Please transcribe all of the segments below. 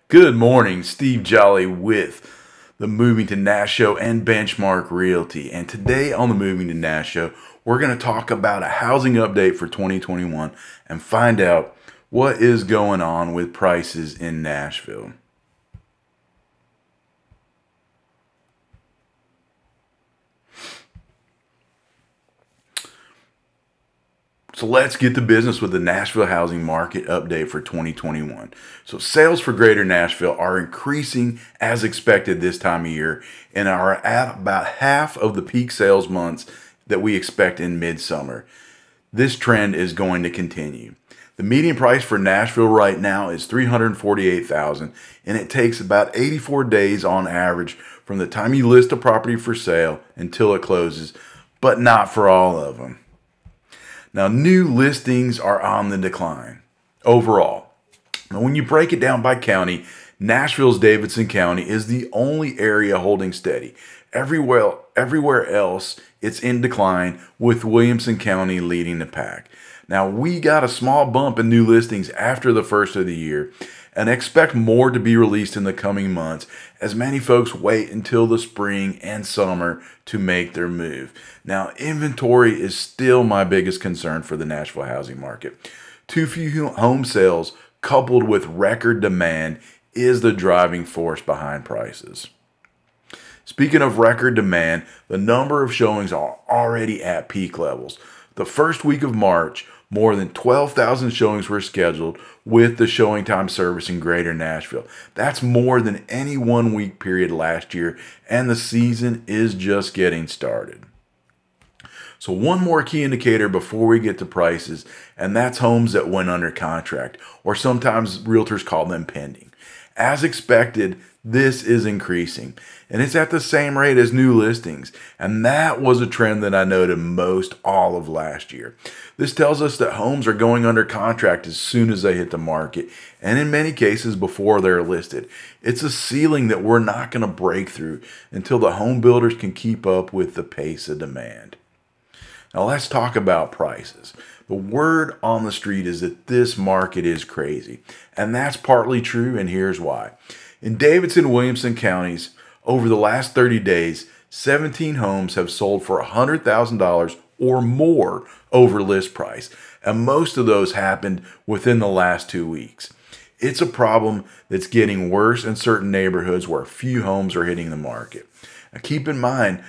Good morning, Steve Jolly with the Moving to Nash Show and Benchmark Realty. And today on the Moving to Nash Show, we're going to talk about a housing update for 2021 and find out what is going on with prices in Nashville. So let's get to business with the Nashville Housing Market update for 2021. So sales for Greater Nashville are increasing as expected this time of year and are at about half of the peak sales months that we expect in midsummer. This trend is going to continue. The median price for Nashville right now is $348,000, and it takes about 84 days on average from the time you list a property for sale until it closes, but not for all of them. Now, new listings are on the decline overall. Now, when you break it down by county, Nashville's Davidson County is the only area holding steady. Everywhere else, it's in decline, with Williamson County leading the pack. Now, we got a small bump in new listings after the first of the year and expect more to be released in the coming months as many folks wait until the spring and summer to make their move. Now, inventory is still my biggest concern for the Nashville housing market. Too few home sales coupled with record demand is the driving force behind prices. Speaking of record demand, the number of showings are already at peak levels. The first week of March, more than 12,000 showings were scheduled with the showing time service in Greater Nashville. That's more than any 1 week period last year, and the season is just getting started. So one more key indicator before we get to prices, and that's homes that went under contract, or sometimes realtors call them pending. As expected, this is increasing, and it's at the same rate as new listings, and that was a trend that I noted most all of last year. This tells us that homes are going under contract as soon as they hit the market, and in many cases before they're listed. It's a ceiling that we're not going to break through until the home builders can keep up with the pace of demand. Now let's talk about prices. The word on the street is that this market is crazy, and that's partly true, and here's why. In Davidson and Williamson counties, over the last 30 days, 17 homes have sold for $100,000 or more over list price, and most of those happened within the last 2 weeks. It's a problem that's getting worse in certain neighborhoods where few homes are hitting the market. Now keep in mind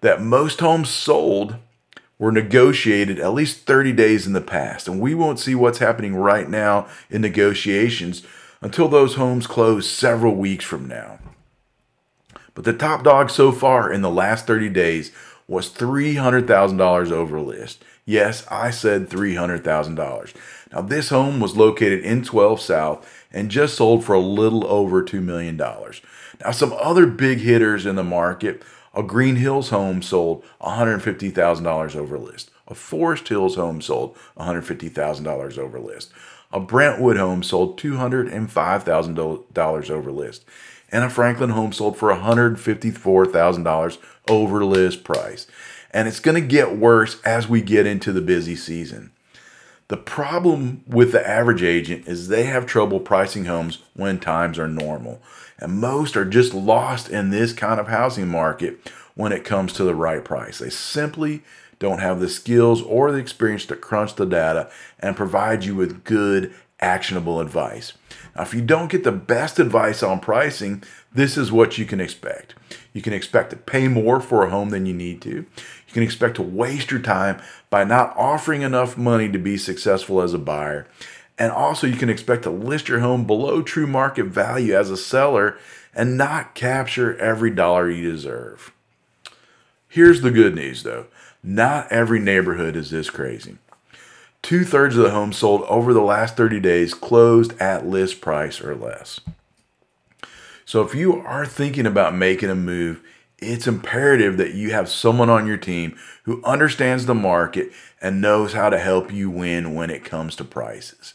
that most homes sold were negotiated at least 30 days in the past, and we won't see what's happening right now in negotiations until those homes close several weeks from now. But the top dog so far in the last 30 days was $300,000 over list. Yes, I said $300,000. Now this home was located in 12 South and just sold for a little over $2 million. Now some other big hitters in the market: a Green Hills home sold $150,000 over list. A Forest Hills home sold $150,000 over list. A Brentwood home sold $205,000 over list. And a Franklin home sold for $154,000 over list price. And it's going to get worse as we get into the busy season. The problem with the average agent is they have trouble pricing homes when times are normal. And most are just lost in this kind of housing market when it comes to the right price. They simply don't have the skills or the experience to crunch the data and provide you with good, actionable advice. Now, if you don't get the best advice on pricing, this is what you can expect. You can expect to pay more for a home than you need to. You can expect to waste your time by not offering enough money to be successful as a buyer. And also you can expect to list your home below true market value as a seller and not capture every dollar you deserve. Here's the good news though. Not every neighborhood is this crazy. 2/3 of the homes sold over the last 30 days closed at list price or less. So if you are thinking about making a move, it's imperative that you have someone on your team who understands the market and knows how to help you win when it comes to prices.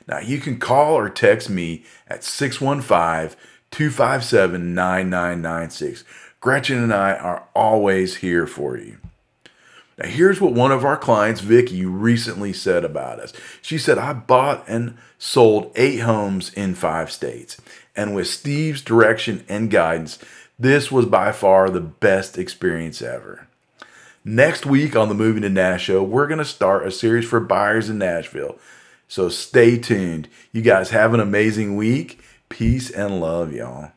Now, you can call or text me at 615-257-9996. Gretchen and I are always here for you. Now, here's what one of our clients, Vicky, recently said about us. She said, I bought and sold 8 homes in 5 states. And with Steve's direction and guidance, this was by far the best experience ever. Next week on the Moving to Nash Show, we're going to start a series for buyers in Nashville. So stay tuned. You guys have an amazing week. Peace and love, y'all.